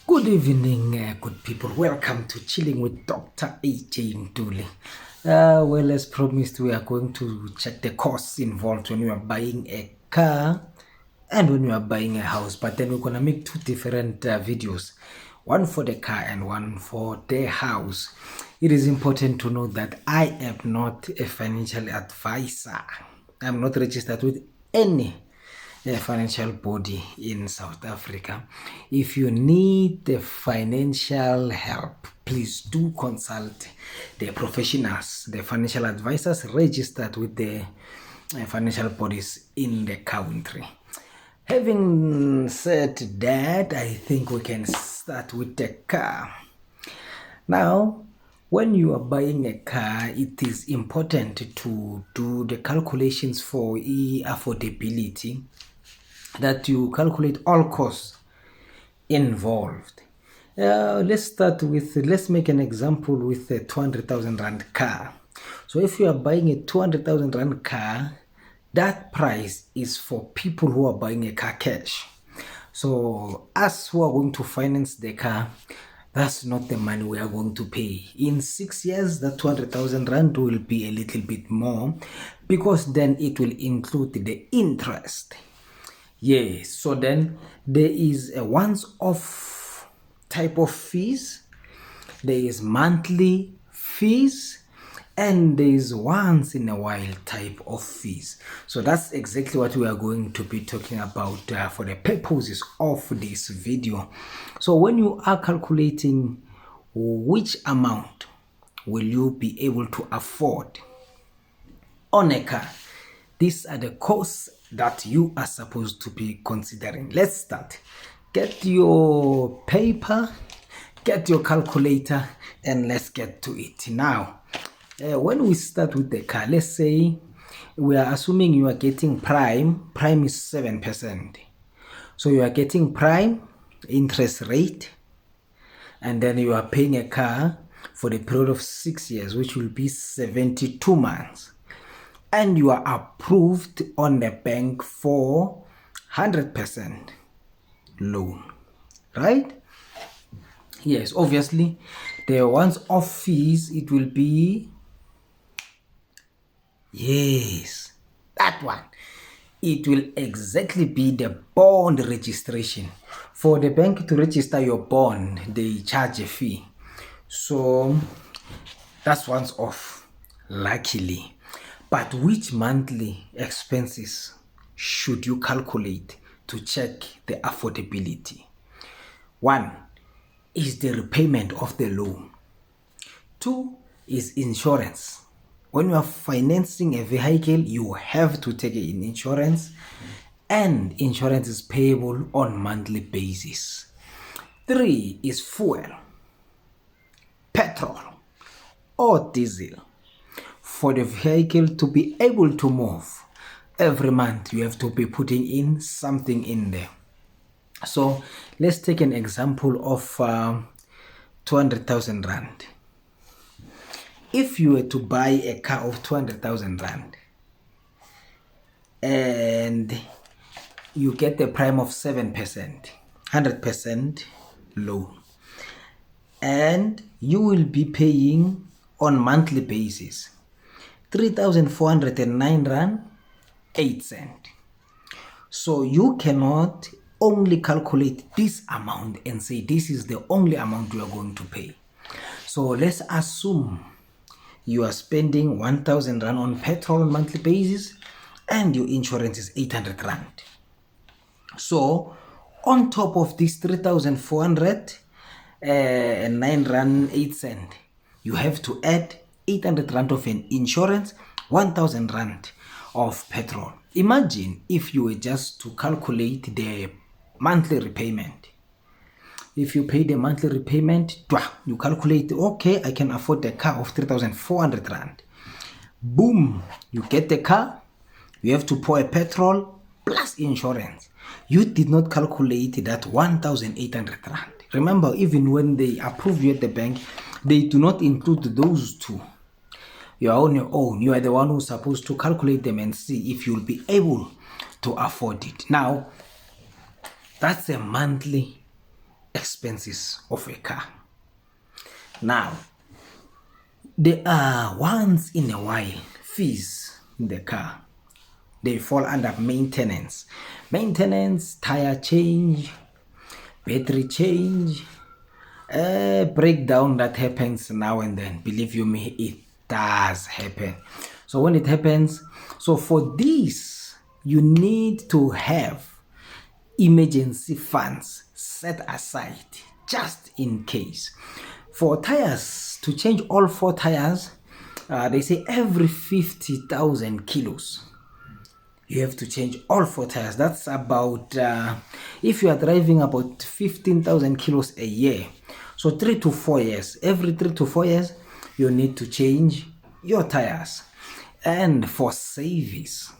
Good evening, good people. Welcome to Chilling with Dr. AJ Nduli. Well, as promised, we are going to check the costs involved when you are buying a car and when you are buying a house. But then we're going to make two different videos, one for the car and one for the house. It is important to note that I am not a financial advisor. I'm not registered with any financial body in South Africa. If you need the financial help, please do consult the professionals, the financial advisors registered with the financial bodies in the country. Having said that, I think we can start with the car. Now, when you are buying a car, it is important to do the calculations for affordability, that you calculate all costs involved. Let's make an example with a 200,000 Rand car. So if you are buying a 200,000 Rand car, that price is for people who are buying a car cash. So us who are going to finance the car, that's not the money we are going to pay. In 6 years, that 200,000 Rand will be a little bit more, because then it will include the interest. Yes, so then there is a once-off type of fees, there is monthly fees, and there is once in a while type of fees. So that's exactly what we are going to be talking about for the purposes of this video. So when you are calculating which amount will you be able to afford on a car, these are the costs that you are supposed to be considering. Let's start. Get your paper, get your calculator, and let's get to it. Now, when we start with the car, let's say we are assuming you are getting prime. Prime is 7%. So you are getting prime interest rate, and then you are paying a car for the period of 6 years, which will be 72 months. And you are approved on the bank for 100% loan, right? Yes, obviously, the once-off fees, it will be, yes, that one. It will exactly be the bond registration. For the bank to register your bond, they charge a fee. So that's once off, luckily. But which monthly expenses should you calculate to check the affordability? One is the repayment of the loan. Two is insurance. When you are financing a vehicle, you have to take in insurance, and insurance is payable on monthly basis. Three is fuel, petrol or diesel. For the vehicle to be able to move, every month you have to be putting in something in there. So let's take an example of 200,000 Rand. If you were to buy a car of 200,000 Rand and you get the prime of 7%, 100% loan, and you will be paying on monthly basis 3,409 Rand 8 cents. So you cannot only calculate this amount and say this is the only amount you are going to pay. So let's assume you are spending 1,000 Rand on petrol on monthly basis and your insurance is 800 Rand. So on top of this 3,409 Rand 8 cents, you have to add 800 Rand of an insurance, 1,000 Rand of petrol. Imagine if you were just to calculate the monthly repayment. If you pay the monthly repayment, you calculate, okay, I can afford the car of 3,400 Rand. Boom, you get the car, you have to pour a petrol plus insurance. You did not calculate that 1,800 Rand. Remember, even when they approve you at the bank, they do not include those two. You are on your own. You are the one who's supposed to calculate them and see if you'll be able to afford it. Now, that's a monthly expenses of a car. Now, there are once in a while fees in the car. They fall under maintenance. Maintenance, tire change, battery change, breakdown that happens now and then. Believe you me, it does happen. So when it happens, so for this, you need to have emergency funds set aside just in case. For tires, to change all 4 tires, they say every 50,000 kilos you have to change all 4 tires. That's about, if you are driving about 15,000 kilos a year, so 3 to 4 years, every 3 to 4 years you need to change your tires. And for service,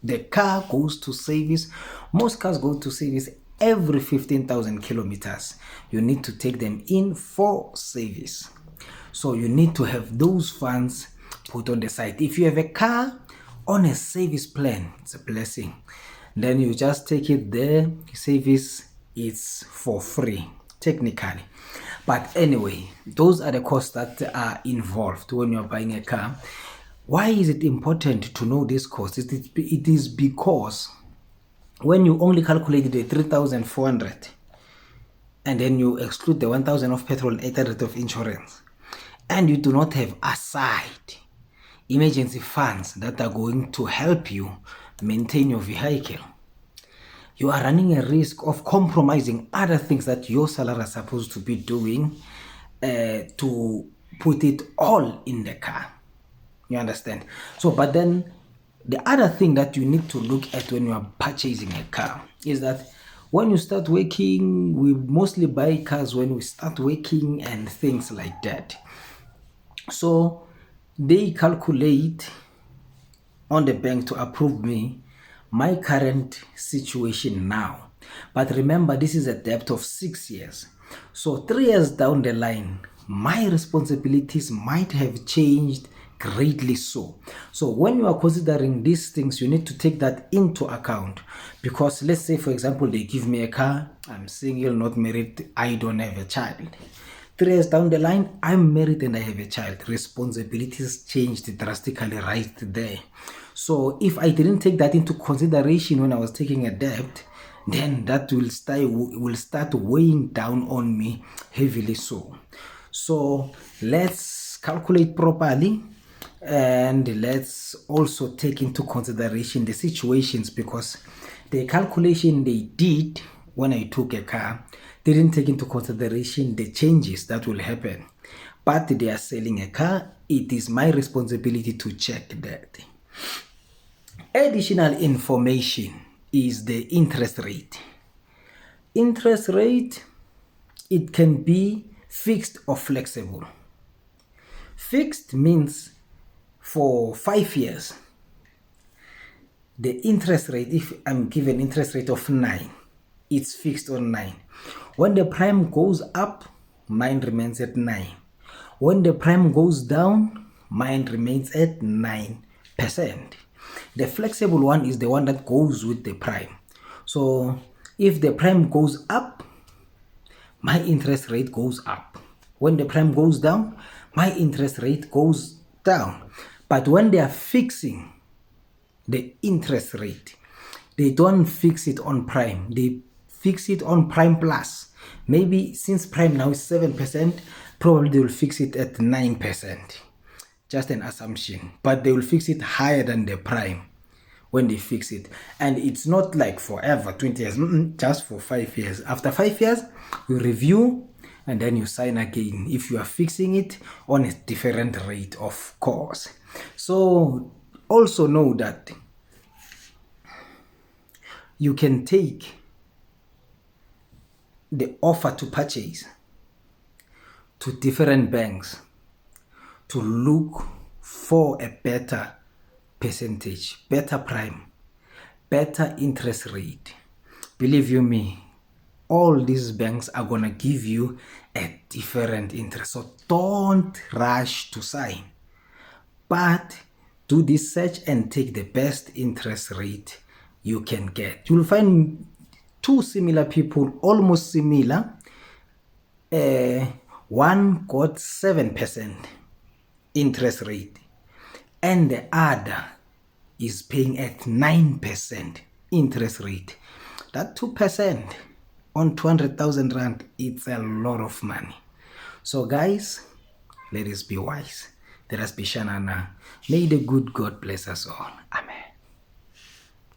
the car goes to service. Most cars go to service every 15,000 kilometers. You need to take them in for service. So you need to have those funds put on the side. If you have a car on a service plan, it's a blessing. Then you just take it there. Service is for free, technically. But anyway, those are the costs that are involved when you're buying a car. Why is it important to know this cost? It is because when you only calculate the 3,400 and then you exclude the 1,000 of petrol and 800 of insurance, and you do not have aside emergency funds that are going to help you maintain your vehicle, you are running a risk of compromising other things that your salary is supposed to be doing to put it all in the car. You understand? So, but then the other thing that you need to look at when you are purchasing a car is that when you start working, we mostly buy cars when we start working and things like that. So they calculate on the bank to approve me my current situation now. But remember, this is a debt of 6 years. So 3 years down the line, my responsibilities might have changed greatly. So when you are considering these things, you need to take that into account. Because let's say, for example, they give me a car, I'm single, not married, I don't have a child. 3 years down the line, I'm married and I have a child. Responsibilities changed drastically right there. So if I didn't take that into consideration when I was taking a debt, then that will start weighing down on me heavily. So let's calculate properly, and let's also take into consideration the situations, because the calculation they did when I took a car didn't take into consideration the changes that will happen. But they are selling a car, it is my responsibility to check that. Additional information is the interest rate. Interest rate, it can be fixed or flexible. Fixed means for 5 years, the interest rate, if I'm given interest rate of 9, it's fixed on 9. When the prime goes up, mine remains at 9. When the prime goes down, mine remains at 9%. The flexible one is the one that goes with the prime. So if the prime goes up, my interest rate goes up. When the prime goes down, my interest rate goes down. But when they are fixing the interest rate, they don't fix it on prime. They fix it on prime plus. Maybe since prime now is 7%, probably they will fix it at 9%. Just an assumption. But they will fix it higher than the prime when they fix it. And it's not like forever, 20 years, just for 5 years. After 5 years, you review and then you sign again if you are fixing it on a different rate, of course. So also know that you can take the offer to purchase to different banks to look for a better percentage, better prime, better interest rate. Believe you me, all these banks are gonna give you a different interest. So don't rush to sign, but do this search and take the best interest rate you can get. You'll find two similar people, almost similar, one got 7% interest rate and the other is paying at 9% interest rate. That 2% on 200,000 rand, it's a lot of money. So guys, let us be wise. Let us be Shanana. May the good God bless us all. Amen.